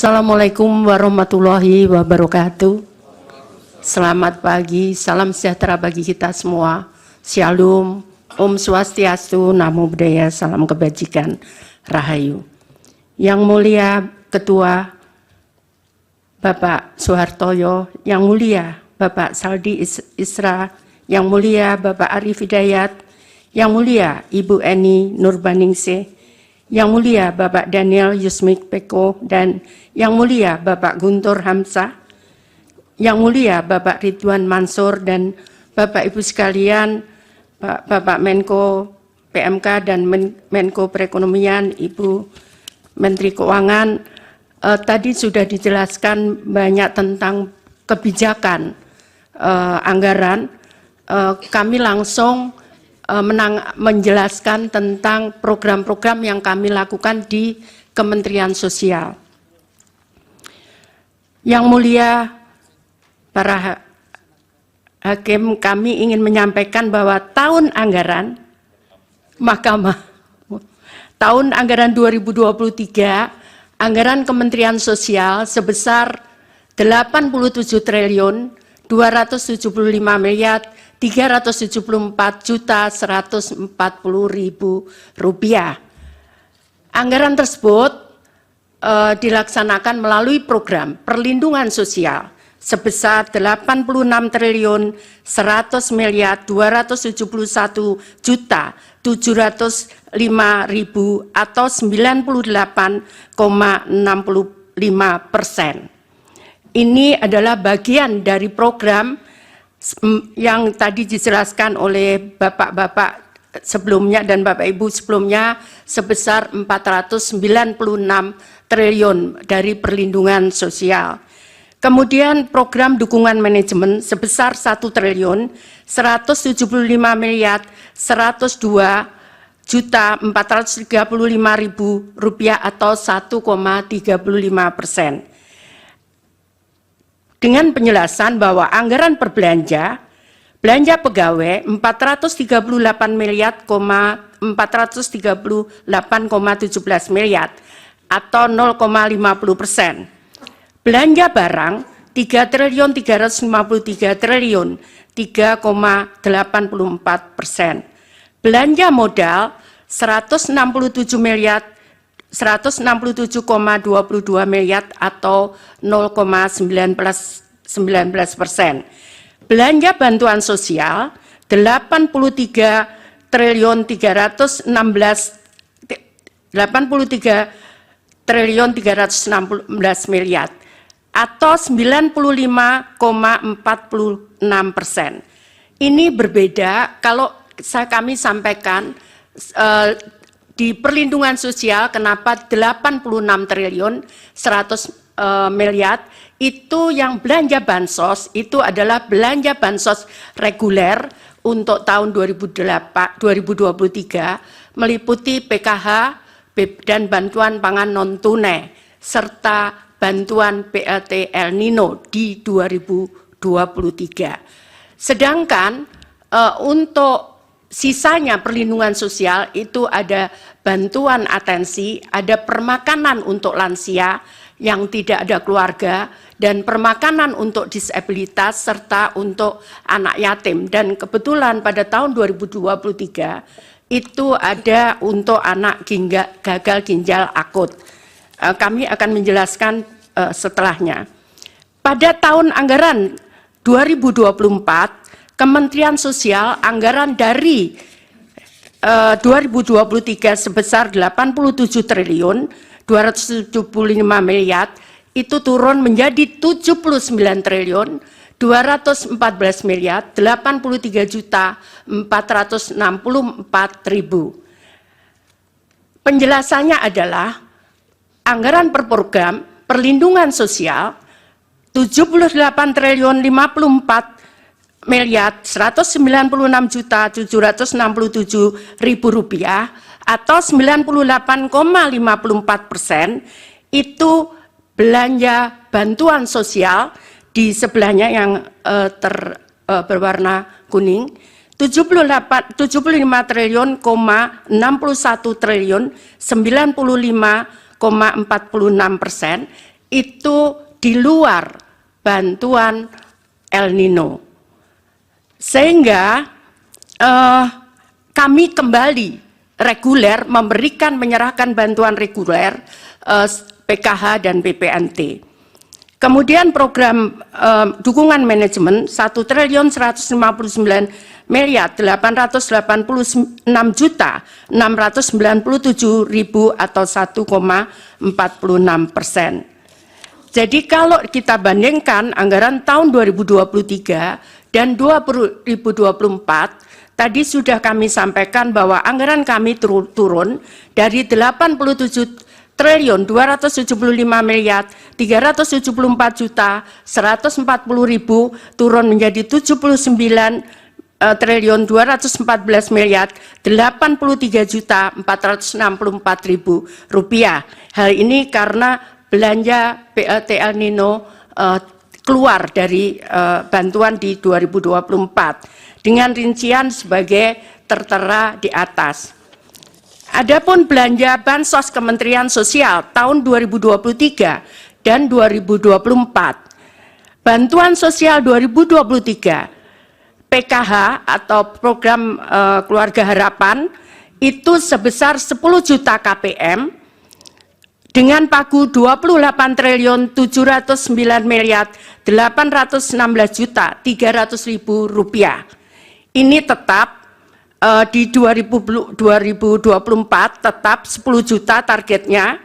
Assalamualaikum warahmatullahi wabarakatuh. Selamat pagi, salam sejahtera bagi kita semua. Shalom, Om Swastiastu, Namo Buddhaya, salam kebajikan, Rahayu. Yang mulia Ketua Bapak Soehartoyo, yang mulia Bapak Saldi Isra, yang mulia Bapak Arif Hidayat, yang mulia Ibu Eni Nurbaningsih, yang mulia Bapak Daniel Yusmik Peko, dan yang mulia Bapak Guntur Hamzah, yang mulia Bapak Ridwan Mansur, dan Bapak Ibu sekalian, Bapak Menko PMK dan Menko Perekonomian, Ibu Menteri Keuangan. Tadi sudah dijelaskan banyak tentang kebijakan anggaran. Kami langsung menjelaskan tentang program-program yang kami lakukan di Kementerian Sosial. Yang mulia para hakim, kami ingin menyampaikan bahwa tahun anggaran Mahkamah tahun anggaran 2023 anggaran Kementerian Sosial sebesar 87 triliun 275 miliar 374.140.000 rupiah. Anggaran tersebut dilaksanakan melalui program perlindungan sosial sebesar 86 triliun 100 miliar 271.705.000 atau 98,65%. Ini adalah bagian dari program yang tadi dijelaskan oleh Bapak-Bapak sebelumnya dan Bapak Ibu sebelumnya sebesar 496 triliun dari perlindungan sosial. Kemudian program dukungan manajemen sebesar 1 triliun 175 miliar 102.435.000 rupiah atau 1,35%. Dengan penjelasan bahwa anggaran belanja pegawai 438 miliar 438,17 miliar atau 0,50%. Belanja barang 3 triliun 353 triliun 3,84%. Belanja modal 167 miliar 167,22 miliar atau 0,19%. Belanja bantuan sosial 83 triliun 316 miliar atau 95,46%. Ini berbeda kalau kami sampaikan di perlindungan sosial kenapa 86 triliun 100 miliar itu yang belanja bansos itu adalah belanja bansos reguler untuk tahun 2023 meliputi PKH dan bantuan pangan non tunai serta bantuan BLT El Nino di 2023. Sedangkan untuk sisanya perlindungan sosial itu ada bantuan atensi, ada permakanan untuk lansia yang tidak ada keluarga, dan permakanan untuk disabilitas serta untuk anak yatim. Dan kebetulan pada tahun 2023 itu ada untuk anak gagal ginjal akut. Kami akan menjelaskan setelahnya. Pada tahun anggaran 2024 Kementerian Sosial anggaran dari 2023 sebesar 87 triliun 275 miliar itu turun menjadi 79 triliun 214 miliar 83.464.000. Penjelasannya adalah anggaran per program perlindungan sosial 78 triliun 54 miliar 196.767.000 rupiah atau 98,54% itu belanja bantuan sosial. Di sebelahnya yang berwarna kuning 75 triliun, 61 triliun 95,46%. itu di luar bantuan El Nino. Sehingga kami kembali reguler menyerahkan bantuan reguler PKH dan BPNT. Kemudian program dukungan manajemen 1.189.886.697.000 atau 1,46%. Jadi kalau kita bandingkan anggaran tahun 2023 dan 2024, tadi sudah kami sampaikan bahwa anggaran kami turun dari 87.374.140.000 turun menjadi 79.214.083.464.000 rupiah. Hal ini karena belanja BLT El Nino keluar dari bantuan di 2024 dengan rincian sebagai tertera di atas. Adapun belanja Bansos Kementerian Sosial tahun 2023 dan 2024. Bantuan sosial 2023 PKH atau program Keluarga Harapan itu sebesar 10 juta KPM dengan pagu 28.709.816.300.000 rupiah. Ini tetap di 2024 tetap 10 juta targetnya,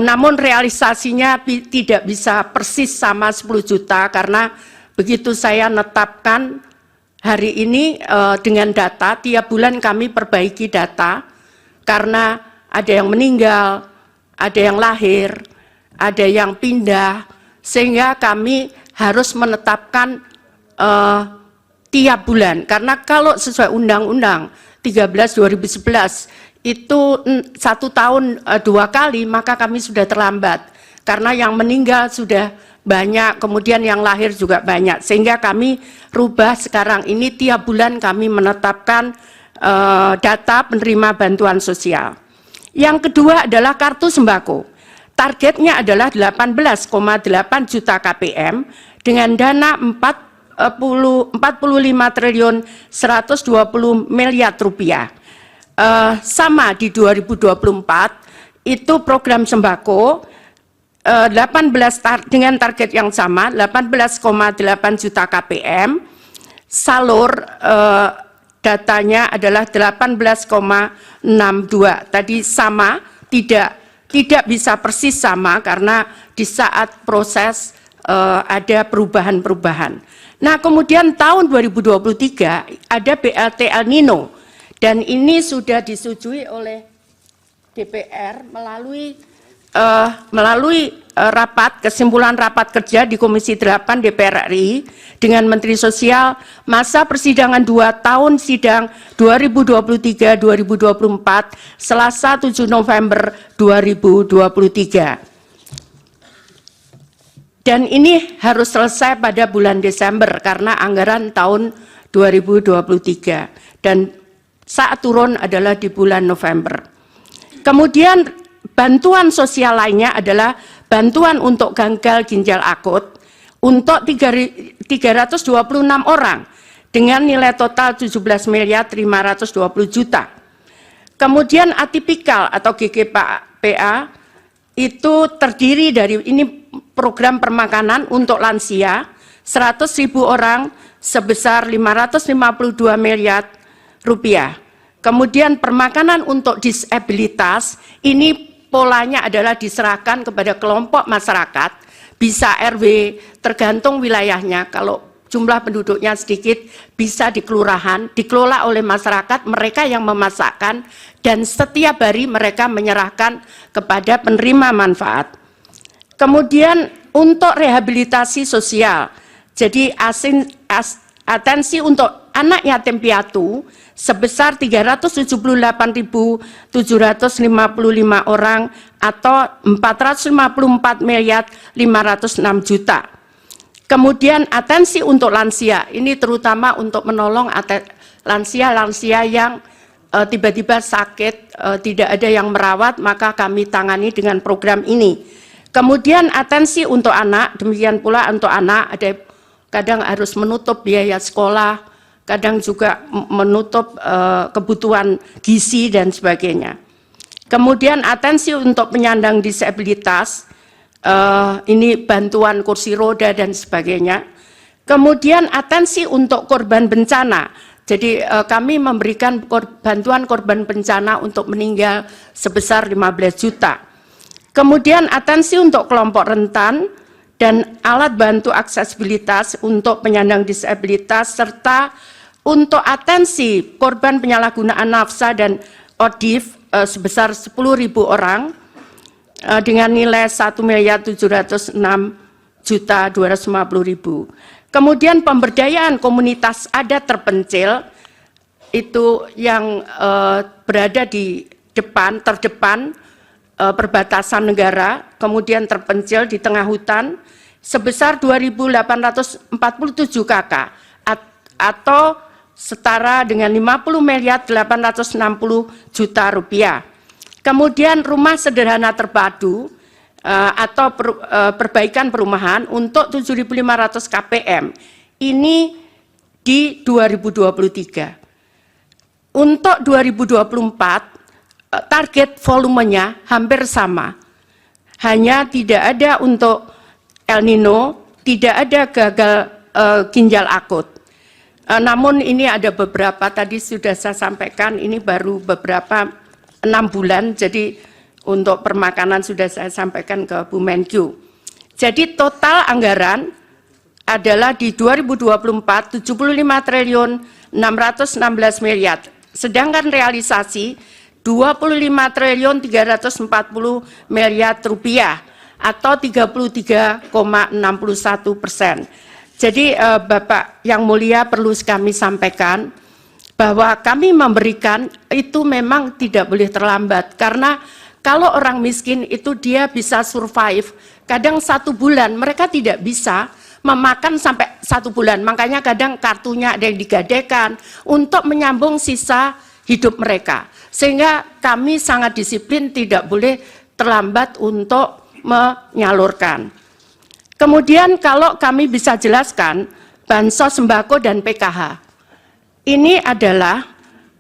namun realisasinya tidak bisa persis sama 10 juta karena begitu saya netapkan hari ini dengan data, tiap bulan kami perbaiki data karena ada yang meninggal, ada yang lahir, ada yang pindah, sehingga kami harus menetapkan tiap bulan, karena kalau sesuai Undang-Undang 13/2011 itu 1 tahun 2 kali, maka kami sudah terlambat karena yang meninggal sudah banyak, kemudian yang lahir juga banyak, sehingga kami rubah sekarang ini tiap bulan kami menetapkan data penerima bantuan sosial. Yang kedua adalah kartu sembako. Targetnya adalah 18,8 juta KPM dengan dana 45.120 miliar rupiah. Sama di 2024 itu program sembako dengan target yang sama 18,8 juta KPM. Salur datanya adalah 18,62. Tadi sama, tidak bisa persis sama karena di saat proses ada perubahan-perubahan. Nah, kemudian tahun 2023 ada BLT El Nino dan ini sudah disetujui oleh DPR melalui kesimpulan rapat kerja di Komisi 8 DPR RI dengan Menteri Sosial masa persidangan 2 tahun sidang 2023-2024 Selasa 7 November 2023. Dan ini harus selesai pada bulan Desember karena anggaran tahun 2023 dan saat turun adalah di bulan November. Kemudian bantuan sosial lainnya adalah bantuan untuk gagal ginjal akut untuk 326 orang dengan nilai total 17.520.000.000. Kemudian atipikal atau GGPA itu terdiri dari ini program permakanan untuk lansia 100.000 orang sebesar 552 miliar rupiah. Kemudian permakanan untuk disabilitas ini polanya adalah diserahkan kepada kelompok masyarakat, bisa RW tergantung wilayahnya. Kalau jumlah penduduknya sedikit bisa di kelurahan, dikelola oleh masyarakat, mereka yang memasakkan dan setiap hari mereka menyerahkan kepada penerima manfaat. Kemudian untuk rehabilitasi sosial, jadi atensi untuk anak yatim piatu sebesar 378.755 orang atau 454.506.000.000. Kemudian atensi untuk lansia, ini terutama untuk menolong lansia-lansia yang tiba-tiba sakit, tidak ada yang merawat, maka kami tangani dengan program ini. Kemudian atensi untuk anak, demikian pula untuk anak ada kadang harus menutup biaya sekolah, kadang juga menutup kebutuhan gizi dan sebagainya. Kemudian atensi untuk penyandang disabilitas, ini bantuan kursi roda dan sebagainya. Kemudian atensi untuk korban bencana, jadi kami memberikan bantuan korban bencana untuk meninggal sebesar 15 juta. Kemudian atensi untuk kelompok rentan dan alat bantu aksesibilitas untuk penyandang disabilitas, serta untuk atensi korban penyalahgunaan nafsa dan ODIF sebesar 10.000 orang dengan nilai 1.706.250.000. Kemudian pemberdayaan komunitas adat terpencil itu yang berada di terdepan perbatasan negara, kemudian terpencil di tengah hutan sebesar 2.847 KK atau setara dengan 50.860 juta rupiah. Kemudian rumah sederhana terpadu atau perbaikan perumahan untuk 7.500 KPM ini di 2023. Untuk 2024 target volumenya hampir sama, hanya tidak ada untuk El Nino, tidak ada gagal ginjal akut. Namun ini ada beberapa, tadi sudah saya sampaikan, ini baru beberapa 6 bulan, jadi untuk permakanan sudah saya sampaikan ke Bu Menkyu. Jadi total anggaran adalah di 2024 75 triliun 616 miliar, sedangkan realisasi 25 triliun 340 miliar rupiah atau 33,61%. Jadi Bapak yang mulia perlu kami sampaikan bahwa kami memberikan itu memang tidak boleh terlambat, karena kalau orang miskin itu dia bisa survive, kadang 1 bulan mereka tidak bisa memakan sampai 1 bulan, makanya kadang kartunya ada yang digadaikan untuk menyambung sisa hidup mereka. Sehingga kami sangat disiplin, tidak boleh terlambat untuk menyalurkan. Kemudian kalau kami bisa jelaskan, bansos sembako dan PKH. Ini adalah,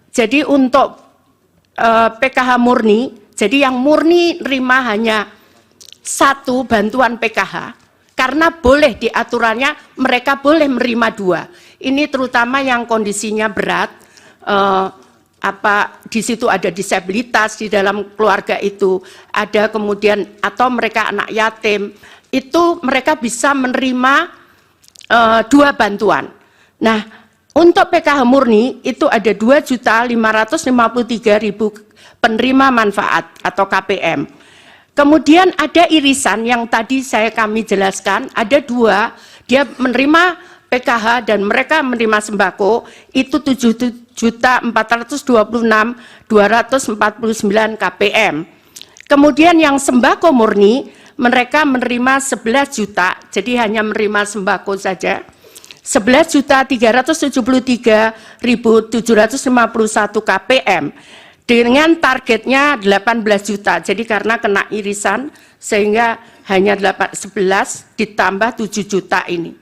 jadi untuk PKH murni, jadi yang murni nerima hanya 1 bantuan PKH, karena boleh diaturannya mereka boleh menerima 2. Ini terutama yang kondisinya berat, di situ ada disabilitas di dalam keluarga itu, ada kemudian atau mereka anak yatim, itu mereka bisa menerima 2 bantuan. Nah, untuk PKH murni itu ada 2.553.000 penerima manfaat atau KPM. Kemudian ada irisan yang tadi kami jelaskan, ada 2, dia menerima PKH dan mereka menerima sembako itu 7.426.249 KPM. Kemudian yang sembako murni mereka menerima 11 juta, jadi hanya menerima sembako saja. 11.373.751 KPM dengan targetnya 18 juta. Jadi karena kena irisan sehingga hanya 11 ditambah 7 juta ini.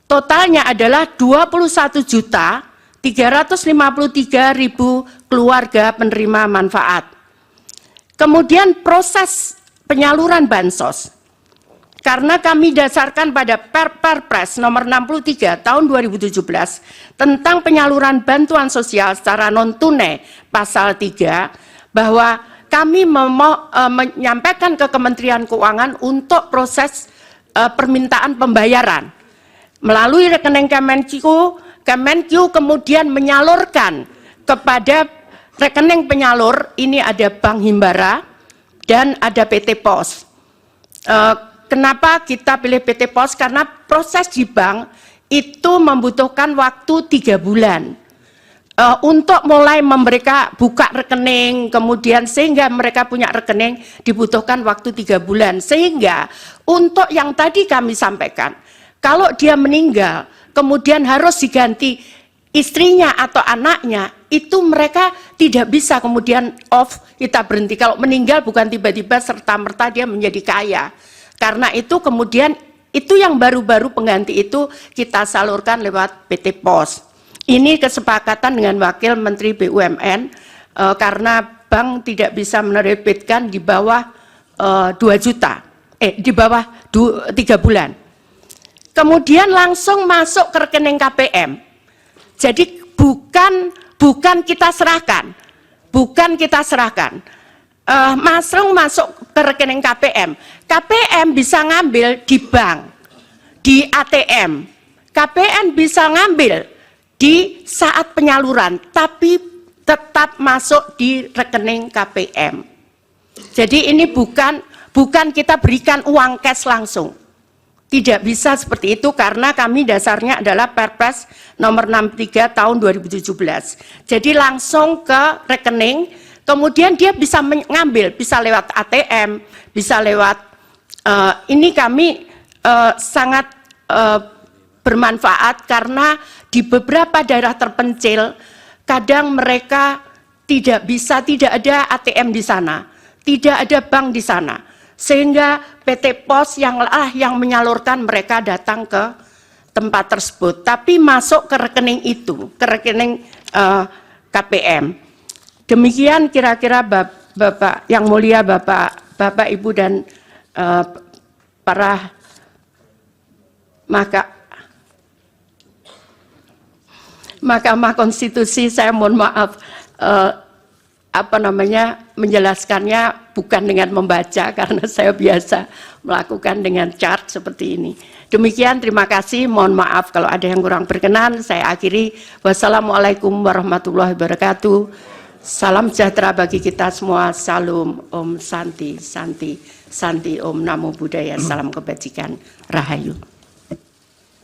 Totalnya adalah 21.353.000 keluarga penerima manfaat. Kemudian proses penyaluran bansos. Karena kami dasarkan pada Perpres nomor 63 tahun 2017 tentang penyaluran bantuan sosial secara non-tunai pasal 3, bahwa kami menyampaikan ke Kementerian Keuangan untuk proses permintaan pembayaran. Melalui rekening Kemenkyu kemudian menyalurkan kepada rekening penyalur, ini ada Bank Himbara dan ada PT Pos. Kenapa kita pilih PT Pos? Karena proses di bank itu membutuhkan waktu 3 bulan untuk mulai mereka buka rekening, kemudian sehingga mereka punya rekening dibutuhkan waktu 3 bulan. Sehingga untuk yang tadi kami sampaikan, kalau dia meninggal kemudian harus diganti, istrinya atau anaknya, itu mereka tidak bisa kemudian off, kita berhenti. Kalau meninggal bukan tiba-tiba serta-merta dia menjadi kaya. Karena itu kemudian itu yang baru-baru pengganti itu kita salurkan lewat PT POS. Ini kesepakatan dengan Wakil Menteri BUMN karena bank tidak bisa menerbitkan di bawah 2 juta, di bawah 3 bulan. Kemudian langsung masuk ke rekening KPM. Jadi bukan kita serahkan, langsung masuk ke rekening KPM. KPM bisa ngambil di bank, di ATM. KPM bisa ngambil di saat penyaluran, tapi tetap masuk di rekening KPM. Jadi ini bukan kita berikan uang cash langsung. Tidak bisa seperti itu karena kami dasarnya adalah Perpres nomor 63 tahun 2017. Jadi langsung ke rekening, kemudian dia bisa mengambil, bisa lewat ATM, bisa lewat, ini kami sangat bermanfaat karena di beberapa daerah terpencil, kadang mereka tidak ada ATM di sana, tidak ada bank di sana. Sehingga PT POS yang menyalurkan mereka datang ke tempat tersebut, tapi masuk ke rekening itu, ke rekening KPM. Demikian kira-kira Bapak yang mulia, Bapak Ibu dan para Mahkamah Konstitusi, saya mohon maaf menjelaskannya bukan dengan membaca karena saya biasa melakukan dengan chart seperti ini. Demikian, terima kasih, mohon maaf kalau ada yang kurang berkenan. Saya akhiri, wassalamualaikum warahmatullahi wabarakatuh. Salam sejahtera bagi kita semua. Salam, Om Santi, Santi, Santi, Om Namo Buddhaya, salam kebajikan, Rahayu.